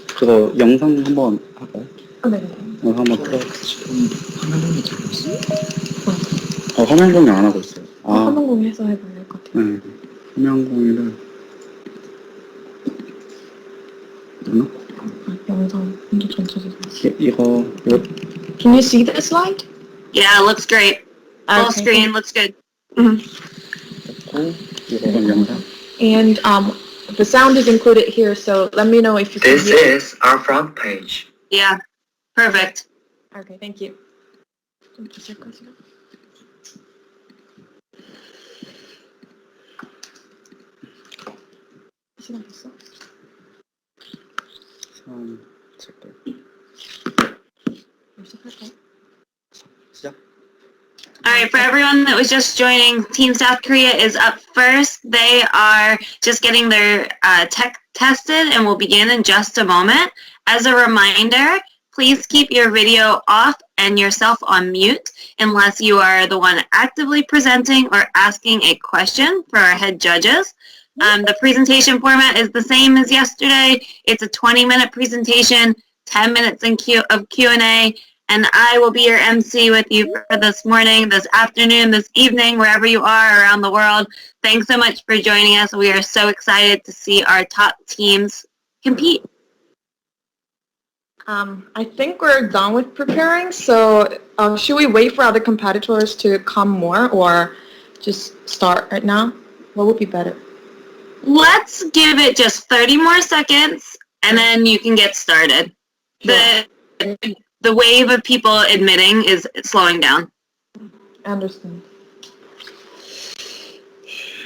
그거 영상 한번 할까요? 네. 영상 한번 틀어주시죠. 화면 공유 잘 됐어요? 화면 공유 안 하고 있어요. 화면 공유해서 해봐야 될 것 같아요. 네. 화면 공유를 되나? 영상 먼저 전체적으로. 이거 Can you see the slide? Yeah, looks great. Full Okay. screen, looks good. 됐고 이거는 영상. And the sound is included here, so let me know if you can This hear. is our front page. Yeah, perfect. Okay, thank you. 좀 보실까요? 시간 됐어? 잠깐. 시작할까요? 시작. All right, for everyone that was just joining, Team South Korea is up first. They are just getting their tech tested and will begin in just a moment. As a reminder, please keep your video off and yourself on mute unless you are the one actively presenting or asking a question for our head judges. The presentation format is the same as yesterday. It's a 20-minute presentation, 10 minutes of Q&A, and I will be your MC with you for this morning, this afternoon, this evening, wherever you are around the world. Thanks so much for joining us. We are so excited to see our top teams compete. I think we're done with preparing, so should we wait for other competitors to come more or just start right now? What would be better? Let's give it just 30 more seconds, and then you can get started. The wave of people admitting is slowing down. I understand.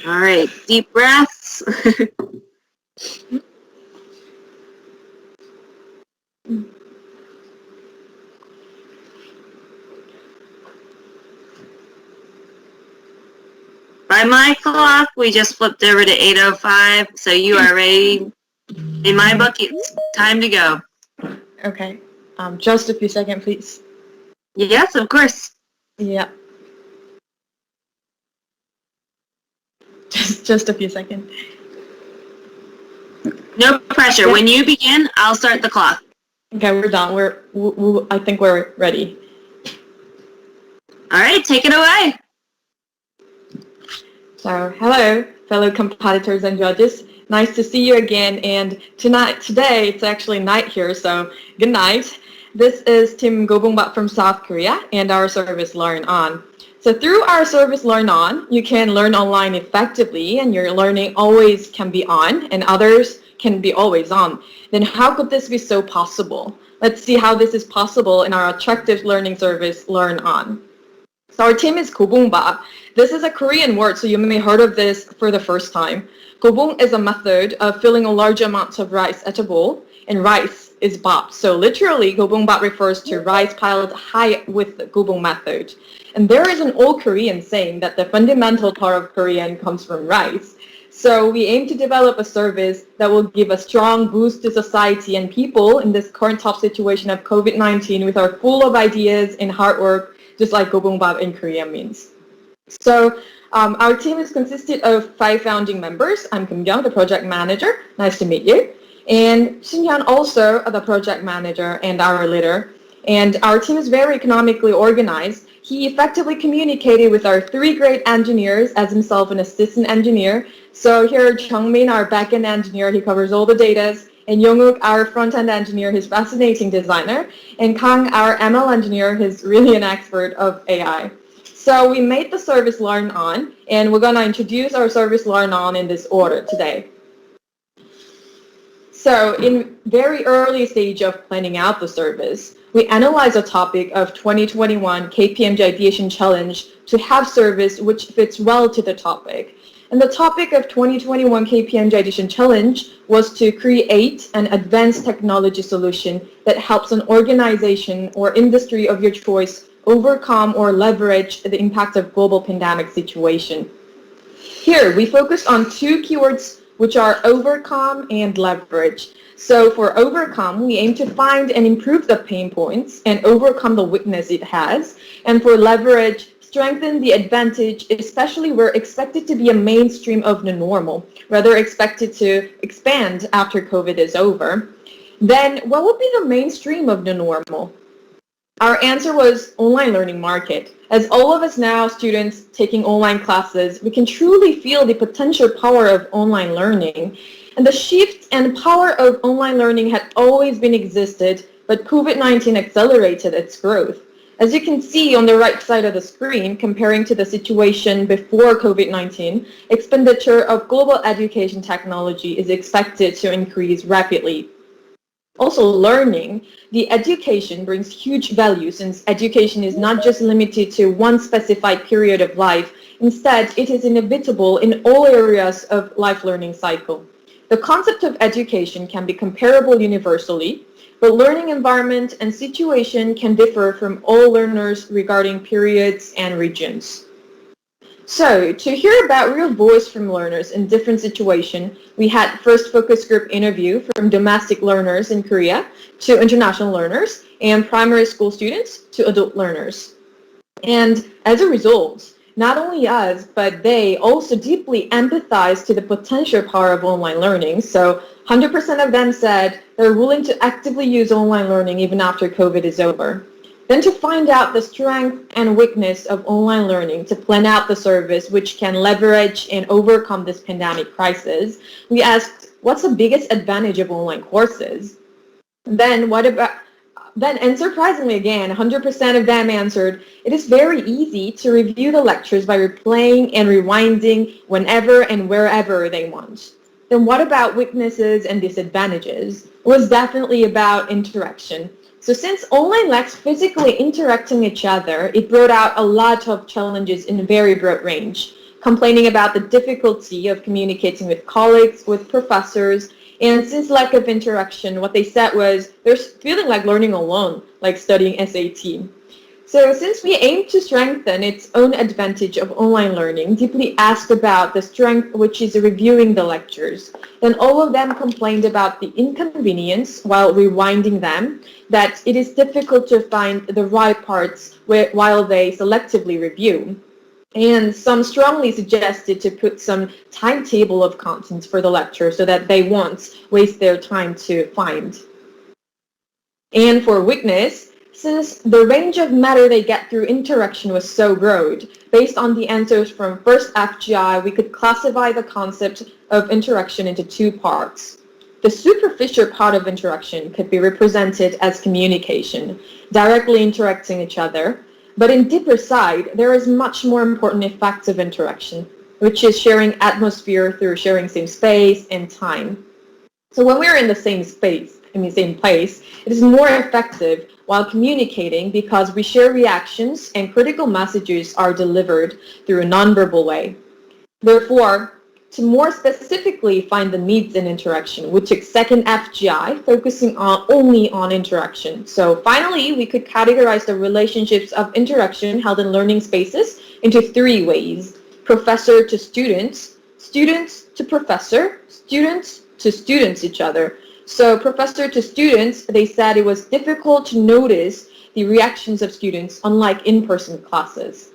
All right, deep breaths. By my clock, we just flipped over to 8:05, so you are ready. In my book, it's time to go. Okay. Just a few seconds, please. Yes, of course. Yeah. Just a few seconds. No pressure. Yeah. When you begin, I'll start the clock. Okay, we're done. I think we're ready. All right, take it away. So, hello, fellow competitors and judges. Nice to see you again. And today, it's actually night here, so good night. This is Team Gobongbat from South Korea and our service Learn On. So through our service Learn On, you can learn online effectively and your learning always can be on and others can be always on. Then how could this be so possible? Let's see how this is possible in our attractive learning service Learn On. So our team is Gobongbat. This is a Korean word, so you may have heard of this for the first time. Gobong is a method of filling a large amount of rice at a bowl, and rice is bap. So literally, Gobongbat refers to rice piled high with the Gobong method. And there is an old Korean saying that the fundamental part of Korean comes from rice. So we aim to develop a service that will give a strong boost to society and people in this current tough situation of COVID-19 with our full of ideas and hard work, just like Gobongbat in Korea means. So our team is consisted of 5 founding members. I'm Kim Kyung, the project manager. Nice to meet you. And Shin Hyun also the project manager and our leader. And our team is very economically organized. He effectively communicated with our 3 great engineers as himself an assistant engineer. So here Jungmin, our backend engineer, he covers all the data. And Younguk, our front-end engineer, he's fascinating designer. And Kang, our ML engineer, he's really an expert of AI. So we made the service Learn On, and we're going to introduce our service Learn On in this order today. So in very early stage of planning out the service, we analyze a topic of 2021 KPMG Ideation Challenge to have service which fits well to the topic. And the topic of 2021 KPMG Ideation Challenge was to create an advanced technology solution that helps an organization or industry of your choice overcome or leverage the impact of global pandemic situation. Here, we focused on 2 keywords which are overcome and leverage. So for overcome, we aim to find and improve the pain points and overcome the weakness it has. And for leverage, strengthen the advantage, especially where expected to be a mainstream of the normal, rather expected to expand after COVID is over, then what would be the mainstream of the normal? Our answer was online learning market. As all of us now, students taking online classes, we can truly feel the potential power of online learning. And the shift and power of online learning had always been existed, but COVID-19 accelerated its growth. As you can see on the right side of the screen, comparing to the situation before COVID-19, expenditure of global education technology is expected to increase rapidly. Also, learning, the education brings huge value since education is not just limited to one specified period of life. Instead, it is inevitable in all areas of life learning cycle. The concept of education can be comparable universally, but learning environment and situation can differ from all learners regarding periods and regions. So, to hear about real voice from learners in different situations, we had first focus group interview from domestic learners in Korea to international learners and primary school students to adult learners. And as a result, not only us, but they also deeply empathize to the potential power of online learning. So 100% of them said they're willing to actively use online learning even after COVID is over. Then to find out the strength and weakness of online learning to plan out the service which can leverage and overcome this pandemic crisis, we asked, what's the biggest advantage of online courses? Then and surprisingly again, 100% of them answered, it is very easy to review the lectures by replaying and rewinding whenever and wherever they want. Then what about weaknesses and disadvantages? It was definitely about interaction. So since online lacks physically interacting each other, it brought out a lot of challenges in a very broad range, complaining about the difficulty of communicating with colleagues, with professors, and since lack of interaction, what they said was they're feeling like learning alone, like studying SAT. So since we aim to strengthen its own advantage of online learning, deeply asked about the strength which is reviewing the lectures, then all of them complained about the inconvenience while rewinding them, that it is difficult to find the right parts while they selectively review. And some strongly suggested to put some timetable of contents for the lecture so that they won't waste their time to find. And for weakness, since the range of matter they get through interaction was so broad, based on the answers from first FGI, we could classify the concept of interaction into two parts. The superficial part of interaction could be represented as communication, directly interacting each other, but in deeper side, there is much more important effects of interaction, which is sharing atmosphere through sharing same space and time. So when we're in the same space, same place, it is more effective while communicating because we share reactions and critical messages are delivered through a nonverbal way. Therefore, to more specifically find the needs in interaction, we took second FGI, focusing only on interaction. So finally, we could categorize the relationships of interaction held in learning spaces into three ways: professor to students, students to professor, students to students each other. So professor to students, they said it was difficult to notice the reactions of students, unlike in-person classes.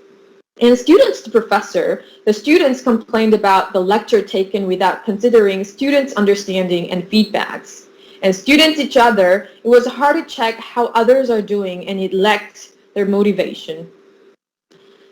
And students to professor, the students complained about the lecture taken without considering students' understanding and feedbacks. And students each other, it was hard to check how others are doing and it lacked their motivation.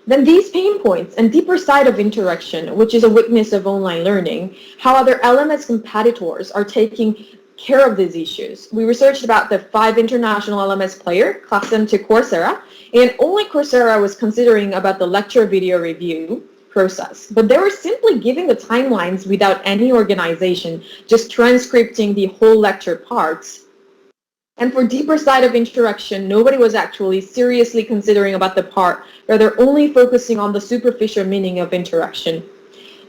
Then these pain points and deeper side of interaction, which is a weakness of online learning, how other LMS competitors are taking care of these issues. We researched about the 5 international LMS players, classed them to Coursera, and only Coursera was considering about the lecture video review process. But they were simply giving the timelines without any organization, just transcripting the whole lecture parts. And for deeper side of interaction, nobody was actually seriously considering about the part, rather only focusing on the superficial meaning of interaction.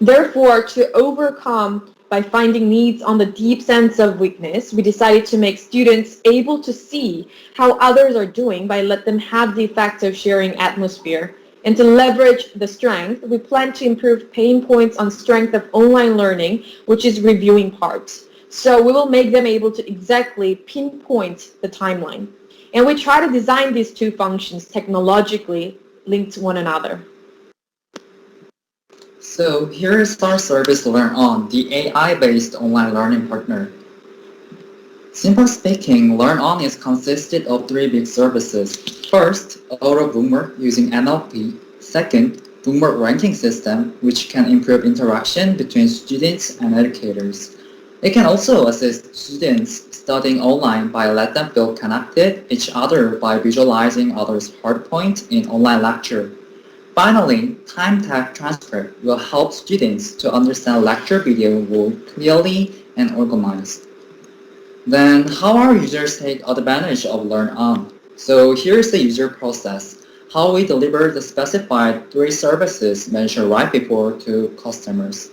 Therefore, to overcome by finding needs on the deep sense of weakness, we decided to make students able to see how others are doing by let them have the effect of sharing atmosphere. And to leverage the strength, we plan to improve pain points on strength of online learning, which is reviewing parts. So we will make them able to exactly pinpoint the timeline. And we try to design these two functions technologically linked to one another. So here is our service Learn On, the AI-based online learning partner. Simply speaking, Learn On is consisted of three big services. First, auto bookmark using NLP. Second, bookmark ranking system, which can improve interaction between students and educators. It can also assist students studying online by let them feel connected each other by visualizing others' hard points in online lecture. Finally, time tag transcript will help students to understand lecture video more clearly and organized. Then how our users take advantage of Learn On? So here's the user process, how we deliver the specified three services mentioned right before to customers.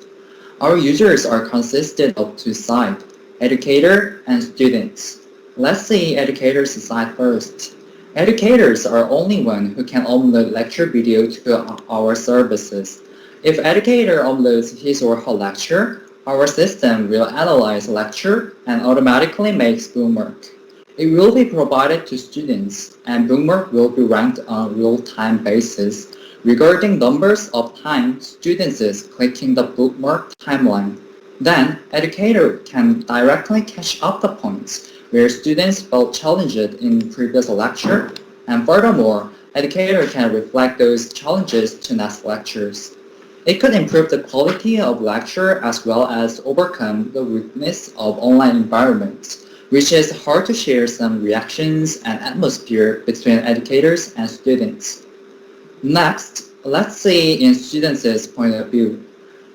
Our users are consisted of two sides, educator and students. Let's see educators side first. Educators are only one who can upload lecture video to our services. If educator uploads his or her lecture, our system will analyze lecture and automatically makes bookmark. It will be provided to students, and bookmark will be ranked on a real-time basis regarding numbers of times students is clicking the bookmark timeline. Then, educator can directly catch up the points where students felt challenged in previous lecture, and furthermore, educator can reflect those challenges to next lectures. It could improve the quality of lecture as well as overcome the weakness of online environments, which is hard to share some reactions and atmosphere between educators and students. Next, let's see in students' point of view.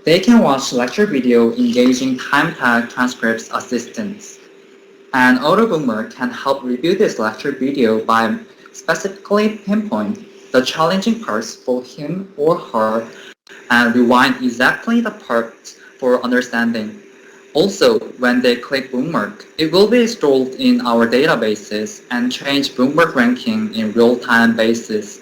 They can watch lecture video engaging time tag transcripts assistance. An auto boomer can help review this lecture video by specifically pinpoint the challenging parts for him or her and rewind exactly the parts for understanding. Also, when they click bookmark, it will be stored in our databases and change bookmark ranking in real-time basis.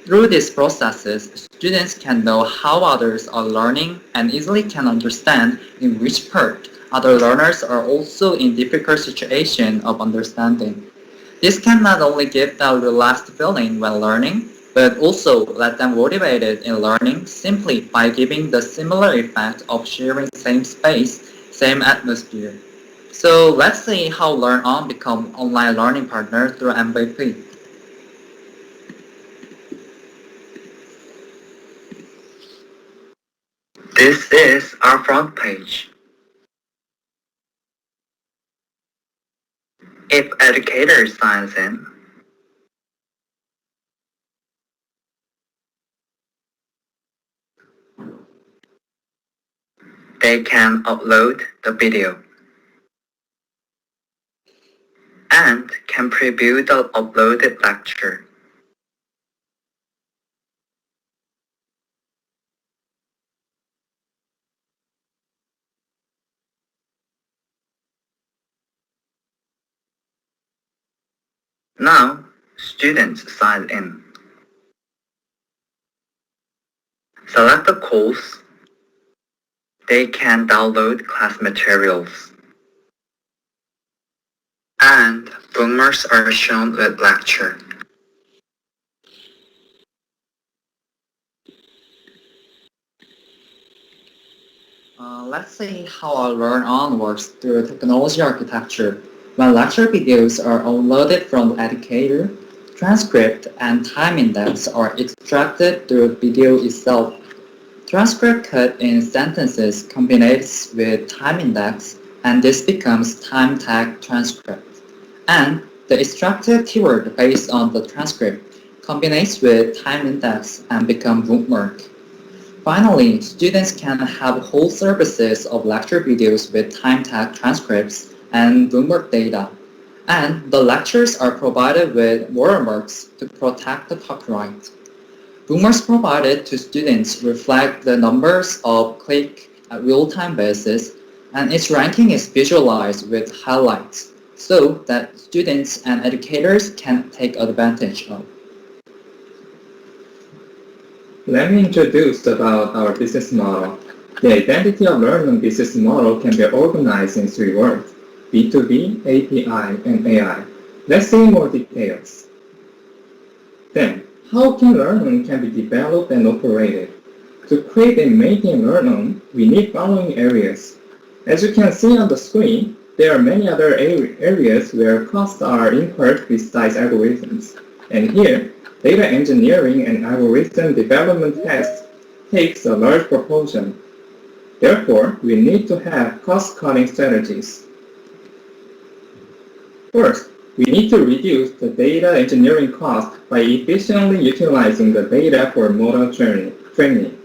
Through these processes, students can know how others are learning and easily can understand in which part other learners are also in difficult situation of understanding. This can not only give them a relaxed feeling when learning, but also let them motivated in learning simply by giving the similar effect of sharing same space, same atmosphere. So let's see how Learn On become online learning partner through MVP. This is our front page. If educator signs in, they can upload the video and can preview the uploaded lecture. Now, students sign in. Select the course. They can download class materials. And bookmarks are shown with lecture. Let's see how our Learn On works through technology architecture. When lecture videos are uploaded from the educator, transcript and time index are extracted through video itself. Transcript cut in sentences combines with time index, and this becomes time tag transcript. And the extracted keyword based on the transcript combines with time index and become bookmark. Finally, students can have whole services of lecture videos with time tag transcripts and bookmark data. And the lectures are provided with watermarks to protect the copyright. Bookmarks provided to students reflect the numbers of clicks at real-time basis, and its ranking is visualized with highlights so that students and educators can take advantage of. Let me introduce about our business model. The identity of learning business model can be organized in three words: B2B, API, and AI. Let's see more details. Then, How can learn can be developed and operated? To create and maintain learn, we need following areas. As you can see on the screen, there are many other areas where costs are incurred besides algorithms. And here, data engineering and algorithm development takes a large proportion. Therefore, we need to have cost-cutting strategies. First, we need to reduce the data engineering cost by efficiently utilizing the data for model training.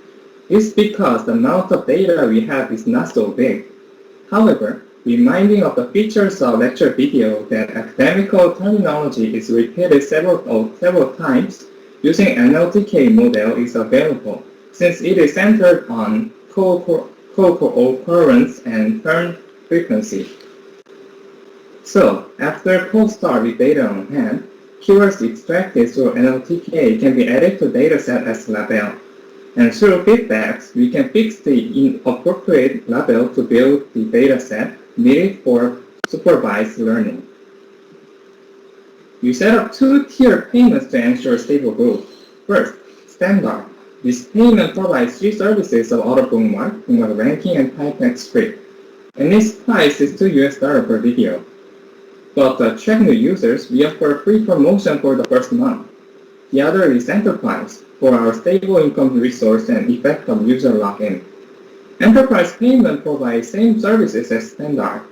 It's because the amount of data we have is not so big. However, reminding of the features of lecture video that academical terminology is repeated several times using NLTK model is available, since it is centered on co-occurrence and turn frequency. So, after cold start with data on hand, keywords extracted through NLTK can be added to dataset as label. And through feedbacks, we can fix the inappropriate label to build the dataset needed for supervised learning. We set up two-tier payments to ensure stable growth. First, standard. This payment provides 3 services of auto bookmark, ranking, and typetext script. And its price is $2 per video. But to attract new users, we offer free promotion for the first month. The other is Enterprise, for our stable income resource and effective user login. Enterprise payment provides same services as standard,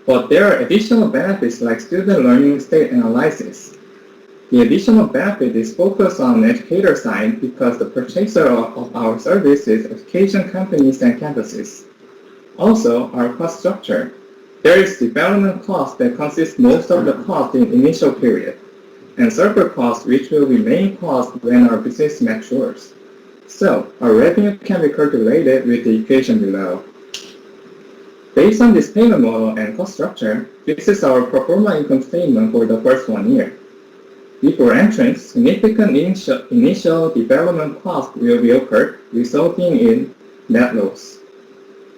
but there are additional benefits like student learning state analysis. The additional benefit is focused on the educator side because the purchaser of our service is education companies and campuses. Also, our cost structure. There is development cost that consists most of the cost in initial period, and server cost which will remain cost when our business matures. So, our revenue can be calculated with the equation below. Based on this payment model and cost structure, this is our pro forma income statement for the first 1 year. Before entrance, significant initial development cost will be occurred, resulting in net loss.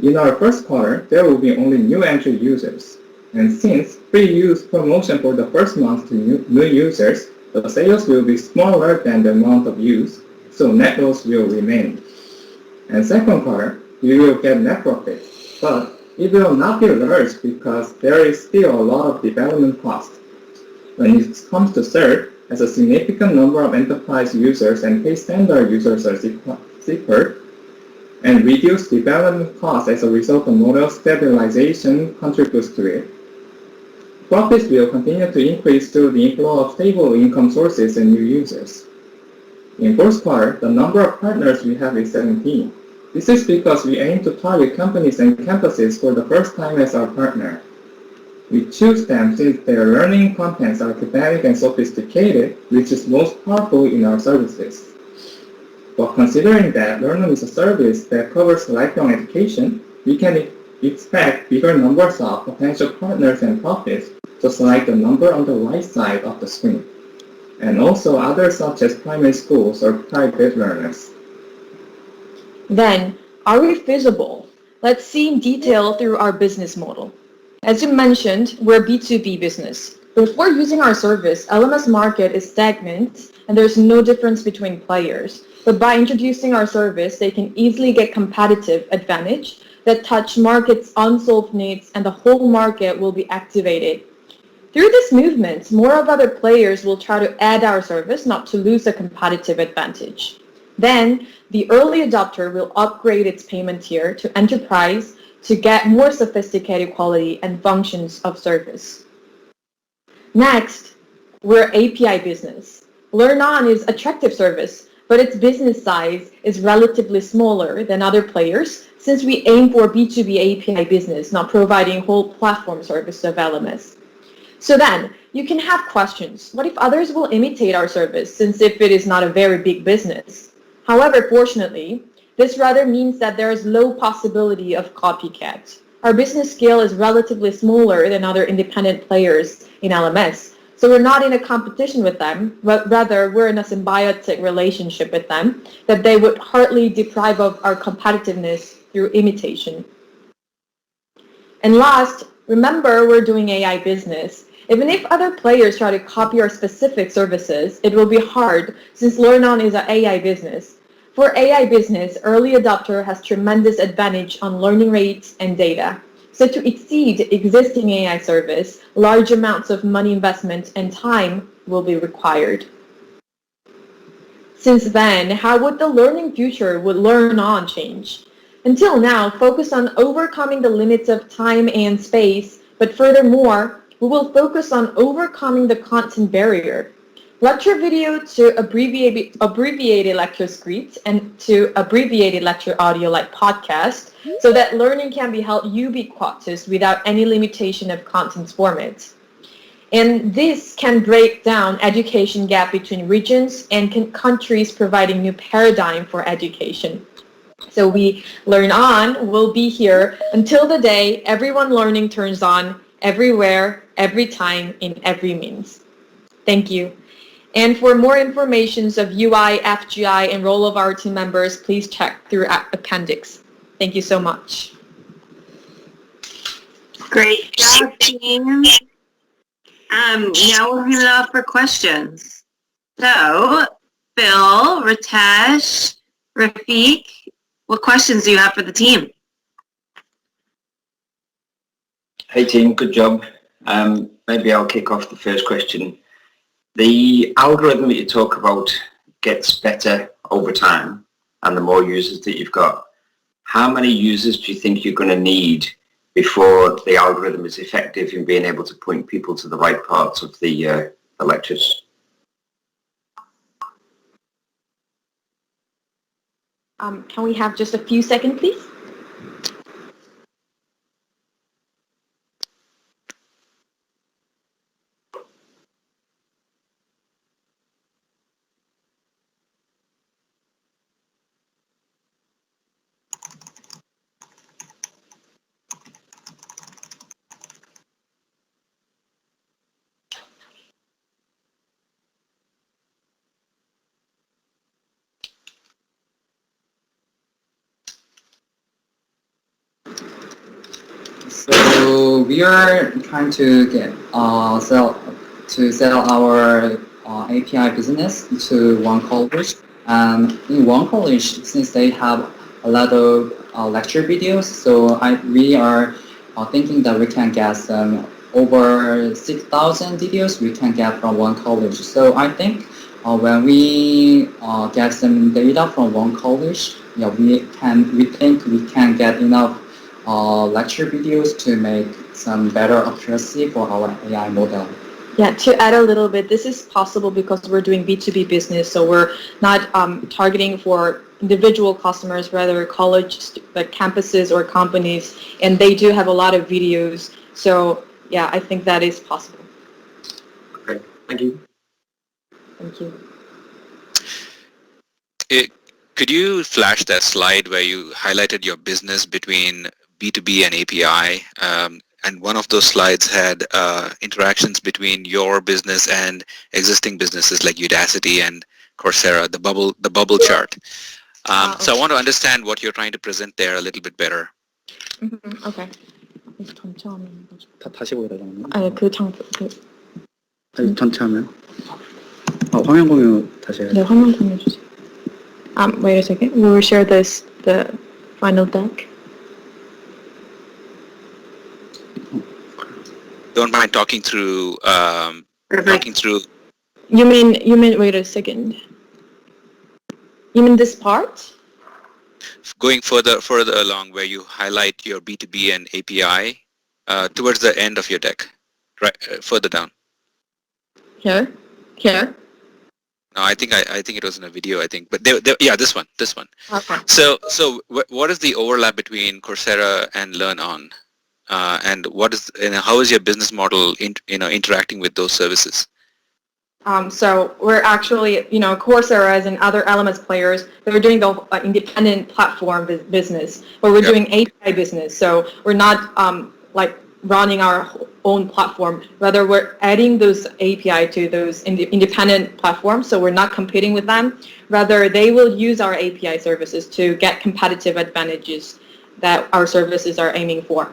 In our first quarter, there will be only new entry users. And since free use promotion for the first month to new users, the sales will be smaller than the amount of use, so net loss will remain. And second quarter, we will get net profit, but it will not be large because there is still a lot of development cost. When it comes to serve, as a significant number of enterprise users and pay standard users are secured, and reduced development costs as a result of model stabilization contributes to it. Profits will continue to increase through the inflow of stable income sources and new users. In fourth quarter, the number of partners we have is 17. This is because we aim to target companies and campuses for the first time as our partner. We choose them since their learning contents are academic and sophisticated, which is most powerful in our services. But considering that learning is a service that covers lifelong education, we can expect bigger numbers of potential partners and profits, just like the number on the right side of the screen, and also others such as primary schools or private learners. Then, are we feasible? Let's see in detail through our business model. As you mentioned, we're a B2B business. Before using our service, LMS market is stagnant and there's no difference between players. But by introducing our service, they can easily get competitive advantage that touch market's unsolved needs and the whole market will be activated. Through this movement, more of other players will try to add our service not to lose a competitive advantage. Then, the early adopter will upgrade its payment tier to enterprise to get more sophisticated quality and functions of service. Next, we're API business. LearnOn is attractive service, but its business size is relatively smaller than other players since we aim for B2B API business, not providing whole platform service of LMS. So then, you can have questions. What if others will imitate our service since if it is not a very big business? However, fortunately, this rather means that there is low possibility of copycat. Our business scale is relatively smaller than other independent players in LMS. So we're not in a competition with them, but rather we're in a symbiotic relationship with them that they would hardly deprive of our competitiveness through imitation. And last, Remember, we're doing AI business. Even if other players try to copy our specific services, it will be hard since LearnOn is an AI business. For AI business, early adopter has tremendous advantage on learning rates and data. So to exceed existing AI service, large amounts of money investment and time will be required. Since then, how would the learning future would LearnOn change? Until now, focus on overcoming the limits of time and space, but furthermore, we will focus on overcoming the content barrier. Lecture video to abbreviated lecture scripts and to abbreviated lecture audio like podcast, so that learning can be held ubiquitous without any limitation of content formats. And this can break down education gap between regions and countries, providing new paradigm for education. So we LearnOn will be here until the day everyone learning turns on, everywhere, every time, in every means. Thank you. And for more information of UI, FGI, and role of our team members, please check through appendix. Thank you so much. Great job, team. Now we're going to off for questions. So, Phil, Ritesh, Rafiq, what questions do you have for the team? Hey team, good job. Maybe I'll kick off the first question. The algorithm that you talk about gets better over time, and the more users that you've got. How many users do you think you're going to need before the algorithm is effective in being able to point people to the right parts of the lectures? Can we have just a few seconds, please? So we are trying to get sell our API business to one college. And in one college, since they have a lot of lecture videos, so we are thinking that we can get some over 6,000 videos we can get from one college. So I think when we get some data from one college, yeah, we think we can get enough lecture videos to make some better accuracy for our AI model. Yeah, to add a little bit, this is possible because we're doing B2B business, so we're not targeting for individual customers, rather college, like campuses or companies, and they do have a lot of videos. So yeah, I think that is possible. Okay, thank you. Thank you. Could you flash that slide where you highlighted your business between B2B and API? And one of those slides had interactions between your business and existing businesses like Udacity and Coursera, the bubble chart. So I want to understand what you're trying to present there a little bit better. Okay. 다시 보여달라는 거? 아니 아니, 전체 화면? 화면 공유 다시 해야죠. 네, 화면 공유 주세요. Wait a second. We will share the final deck. Don't mind talking through. You mean? Wait a second. You mean this part? Going further along, where you highlight your B2B and API towards the end of your deck, right? Further down. Here. No, I think it was in a video. I think, but yeah, this one. Okay. So what is the overlap between Coursera and LearnOn, and how is your business model interacting with those services? So we're actually, Coursera and other LMS players, they're doing the independent platform business, but we're doing API business. So we're not like running our own platform. Rather, we're adding those API to those independent platforms. So we're not competing with them. Rather, they will use our API services to get competitive advantages that our services are aiming for.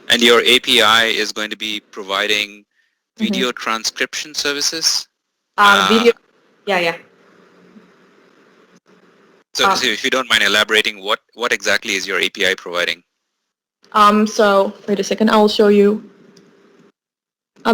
And your API is going to be providing video transcription services? Video, yeah. So if you don't mind elaborating, what exactly is your API providing? So wait a second, I'll show you.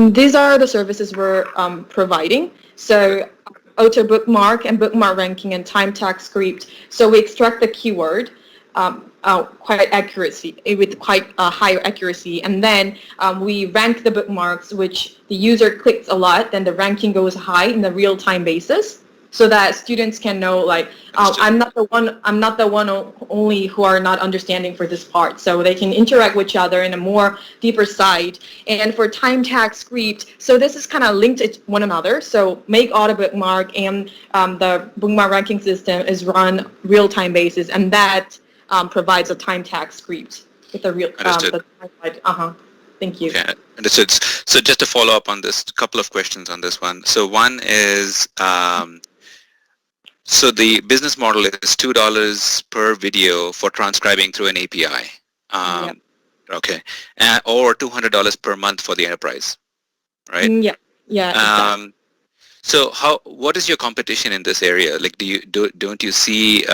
These are the services we're providing. So auto bookmark and bookmark ranking and time tag script. So we extract the keyword quite accuracy with quite higher accuracy, and then we rank the bookmarks which the user clicks a lot. Then the ranking goes high in the real-time basis, so that students can know like I'm not the one only who are not understanding for this part, so they can interact with each other in a more deeper side. And for time tag script, so this is kind of linked to one another. So make auto bookmark and the bookmark ranking system is run real-time basis, and that provides a time tag script with a real Thank you. Okay, understood. So just to follow up on this, a couple of questions on this one. So one is, so the business model is $2 per video for transcribing through an API. Yep. Okay, or $200 per month for the enterprise, right? Yeah. Exactly. So what is your competition in this area? Like, don't you see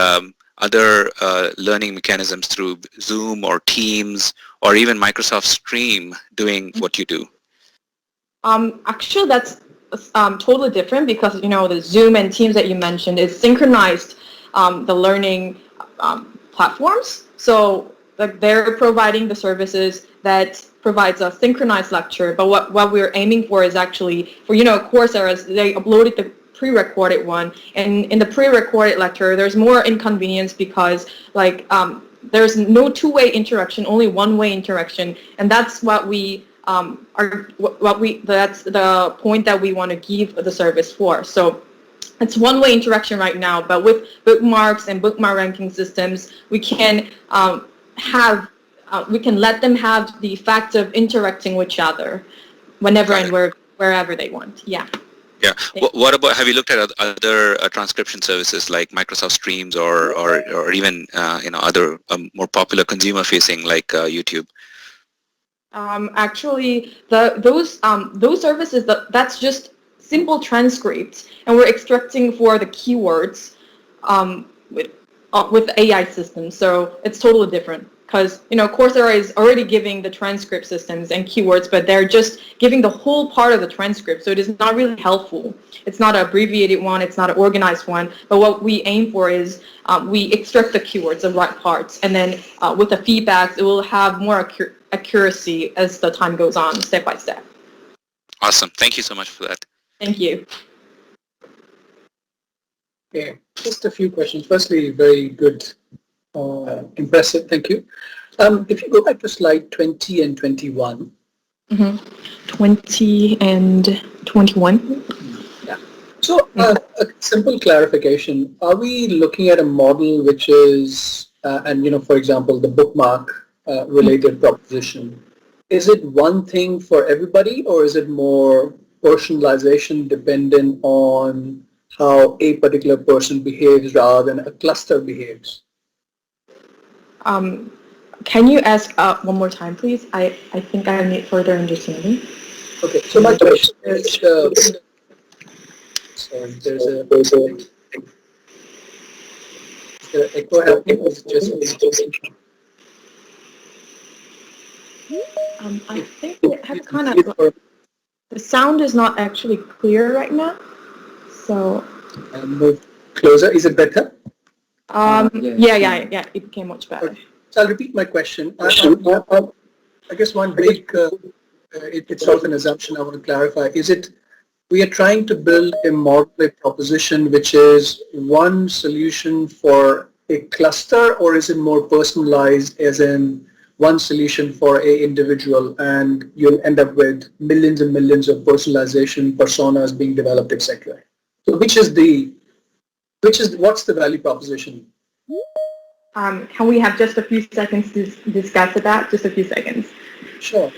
other learning mechanisms through Zoom or Teams or even Microsoft Stream doing what you do? Actually, that's totally different, because the Zoom and Teams that you mentioned is synchronized the learning platforms. So like they're providing the services that provides a synchronized lecture. But what we're aiming for is actually for Coursera, they uploaded the pre-recorded one, and in the pre-recorded lecture there's more inconvenience because like there's no two-way interaction, only one-way interaction, and that's what we that's the point that we want to give the service for. So it's one-way interaction right now, but with bookmarks and bookmark ranking systems, we can we can let them have the effect of interacting with each other whenever and wherever they want. Yeah. Yeah. What about, have you looked at other transcription services like Microsoft Streams or even other more popular consumer-facing like YouTube? Actually, those services, that's just simple transcripts, and we're extracting for the keywords with AI systems. So it's totally different, because Coursera is already giving the transcript systems and keywords, but they're just giving the whole part of the transcript. So it is not really helpful. It's not an abbreviated one. It's not an organized one. But what we aim for is we extract the keywords, the right parts, and then with the feedbacks, it will have more accuracy as the time goes on, step by step. Awesome. Thank you so much for that. Thank you. Okay, just a few questions. Firstly, very good, impressive, thank you. If you go back to slide 20 and 21. 20 and 21. Yeah. So a simple clarification, are we looking at a model which is, for example, the bookmark related proposition, is it one thing for everybody, or is it more personalization dependent on how a particular person behaves rather than a cluster behaves? Can you ask one more time, please? I think I need further understanding. Okay, so my question is, sorry, there's a echo happening. I think we have kind of, the sound is not actually clear right now. So I'll move closer. Is it better? Yeah, it became much better. Okay. So I'll repeat my question. I guess one big, it's sort of an assumption I want to clarify. Is it, we are trying to build a model, a proposition which is one solution for a cluster, or is it more personalized as in one solution for a individual, and you'll end up with millions and millions of personalization personas being developed, etc.? So what's the value proposition? Can we have just a few seconds to discuss that? Just a few seconds. Sure.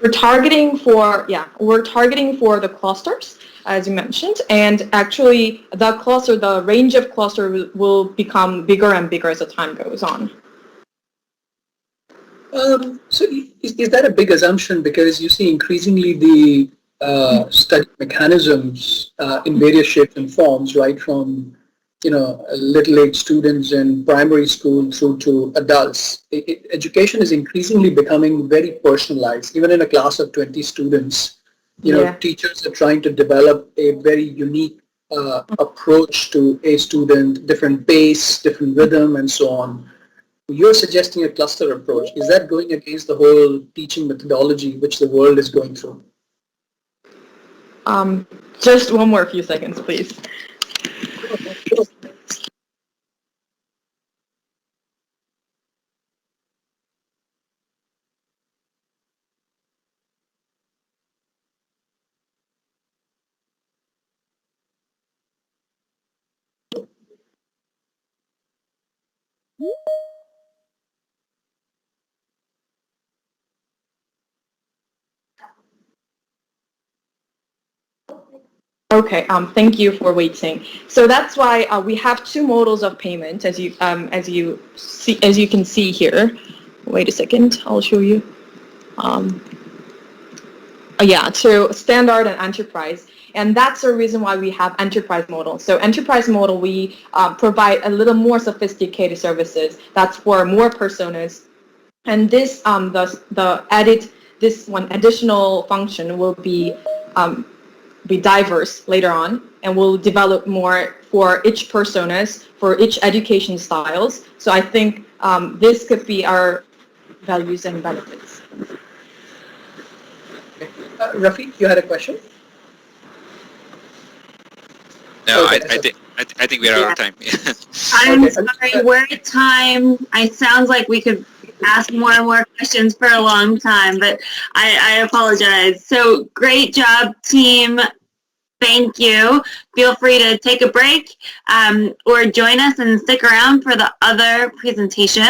We're targeting for the clusters, as you mentioned, and actually the range of cluster will become bigger and bigger as the time goes on. So is that a big assumption, because you see increasingly the study mechanisms in various shapes and forms, right from little age students in primary school through to adults. Education is increasingly becoming very personalized. Even in a class of 20 students, teachers are trying to develop a very unique approach to a student, different pace, different rhythm, and so on. You're suggesting a cluster approach. Is that going against the whole teaching methodology which the world is going through? Just one more few seconds, please. Okay, thank you for waiting. So that's why we have two models of payment, as you can see here. Wait a second, I'll show you. So standard and enterprise, and that's the reason why we have enterprise model. So enterprise model, we provide a little more sophisticated services. That's for more personas, and this this one additional function will be diverse later on, and we'll develop more for each personas, for each education styles. So I think this could be our values and benefits. Rafi, you had a question? No, Okay. I think we're out of time. I'm Okay. sorry, we're at time. It sounds like we could ask more and more questions for a long time, but I apologize. So great job, team. Thank you. Feel free to take a break or join us and stick around for the other presentation.